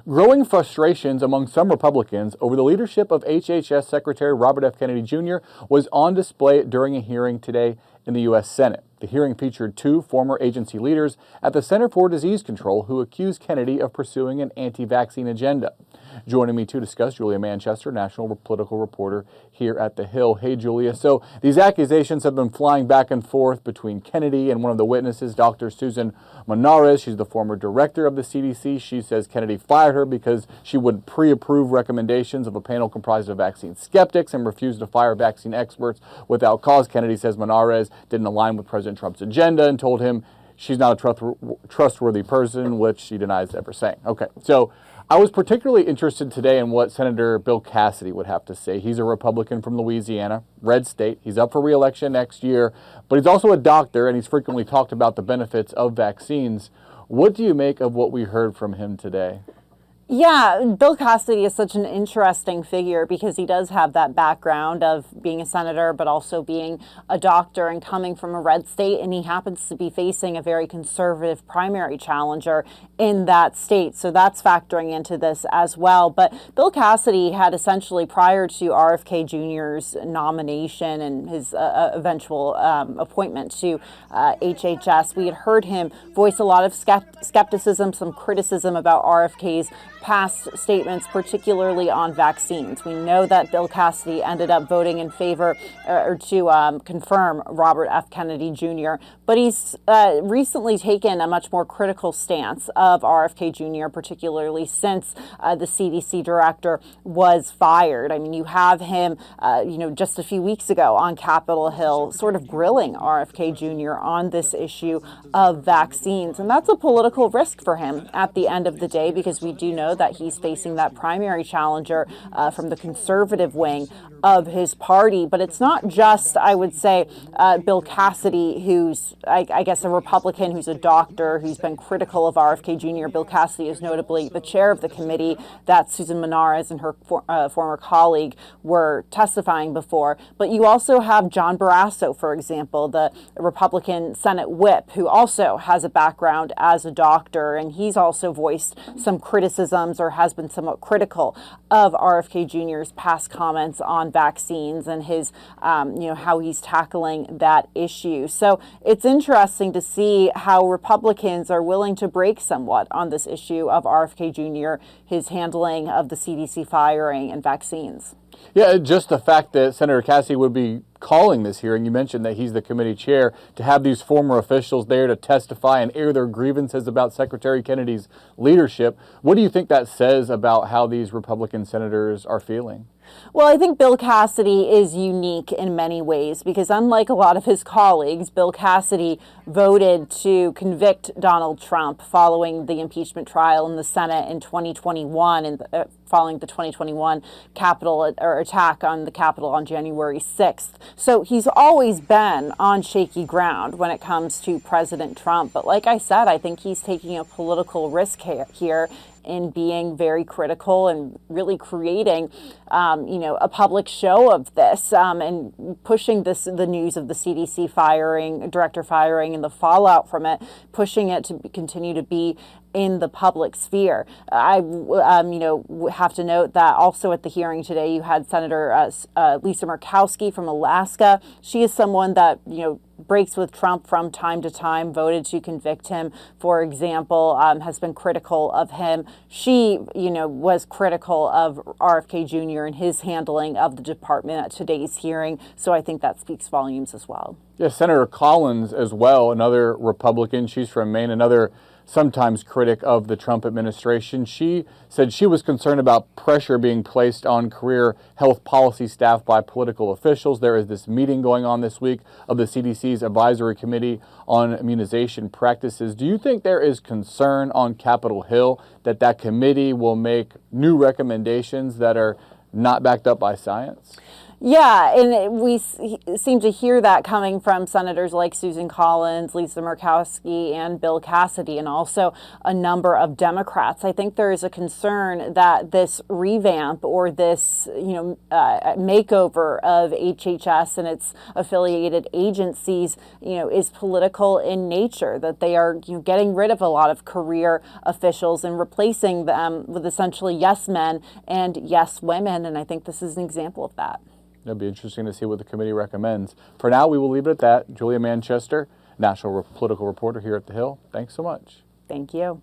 Growing frustrations among some Republicans over the leadership of HHS Secretary Robert F. Kennedy Jr. was on display during a hearing today in the U.S. Senate. The hearing featured two former agency leaders at the Center for Disease Control who accused Kennedy of pursuing an anti-vaccine agenda. Joining me to discuss, Julia Manchester, national political reporter here at The Hill. Hey, Julia. So these accusations have been flying back and forth between Kennedy and one of the witnesses, Dr. Susan Monarez. She's the former director of the CDC. She says Kennedy fired her because she would pre-approve recommendations of a panel comprised of vaccine skeptics and refused to fire vaccine experts without cause. Kennedy says Monarez didn't align with President Trump's agenda and told him she's not a trustworthy person, which she denies ever saying. Okay, so I was particularly interested today in what Senator Bill Cassidy would have to say. He's a Republican from Louisiana, red state. He's up for re-election next year, but he's also a doctor, and he's frequently talked about the benefits of vaccines. What do you make of what we heard from him today? Yeah, Bill Cassidy is such an interesting figure because he does have that background of being a senator, but also being a doctor and coming from a red state. And he happens to be facing a very conservative primary challenger in that state. So that's factoring into this as well. But Bill Cassidy had essentially, prior to RFK Jr.'s nomination and his eventual appointment to HHS, we had heard him voice a lot of skepticism, some criticism about RFK's past statements, particularly on vaccines. We know that Bill Cassidy ended up voting in favor or to confirm Robert F. Kennedy Jr., but he's recently taken a much more critical stance of RFK Jr., particularly since the CDC director was fired. I mean, you have him, just a few weeks ago on Capitol Hill sort of grilling RFK Jr. on this issue of vaccines. And that's a political risk for him at the end of the day, because we do know that he's facing that primary challenger from the conservative wing of his party. But it's not just, I would say, Bill Cassidy, who's, I guess, a Republican, who's a doctor, who's been critical of RFK Jr. Bill Cassidy is notably the chair of the committee that Susan Monarez and her former colleague were testifying before. But you also have John Barrasso, for example, the Republican Senate whip, who also has a background as a doctor, and he's also voiced some criticisms or has been somewhat critical of RFK Jr.'s past comments on vaccines and his, how he's tackling that issue. So it's interesting to see how Republicans are willing to break somewhat on this issue of RFK Jr., his handling of the CDC firing and vaccines. Yeah, just the fact that Senator Cassidy would be calling this hearing, you mentioned that he's the committee chair, to have these former officials there to testify and air their grievances about Secretary Kennedy's leadership. What do you think that says about how these Republican senators are feeling? Well, I think Bill Cassidy is unique in many ways because, unlike a lot of his colleagues, Bill Cassidy voted to convict Donald Trump following the impeachment trial in the Senate in 2021 and following the 2021 Capitol or attack on the Capitol on January 6th. So he's always been on shaky ground when it comes to President Trump. But like I said, I think he's taking a political risk here in being very critical and really creating, a public show of this and pushing the news of the CDC director firing and the fallout from it, pushing it to continue to be in the public sphere. I, have to note that also at the hearing today, you had Senator Lisa Murkowski from Alaska. She is someone that, breaks with Trump from time to time, voted to convict him, for example, has been critical of him. She, was critical of RFK Jr. and his handling of the department at today's hearing. So I think that speaks volumes as well. Yeah, Senator Collins as well, another Republican. She's from Maine, another sometimes critic of the Trump administration. She said she was concerned about pressure being placed on career health policy staff by political officials. There is this meeting going on this week of the CDC's Advisory Committee on Immunization Practices. Do you think there is concern on Capitol Hill that that committee will make new recommendations that are not backed up by science? Yeah, and we seem to hear that coming from senators like Susan Collins, Lisa Murkowski, and Bill Cassidy, and also a number of Democrats. I think there is a concern that this revamp or this, makeover of HHS and its affiliated agencies, is political in nature. That they are, getting rid of a lot of career officials and replacing them with essentially yes men and yes women. And I think this is an example of that. It'll be interesting to see what the committee recommends. For now, we will leave it at that. Julia Manchester, national political reporter here at The Hill. Thanks so much. Thank you.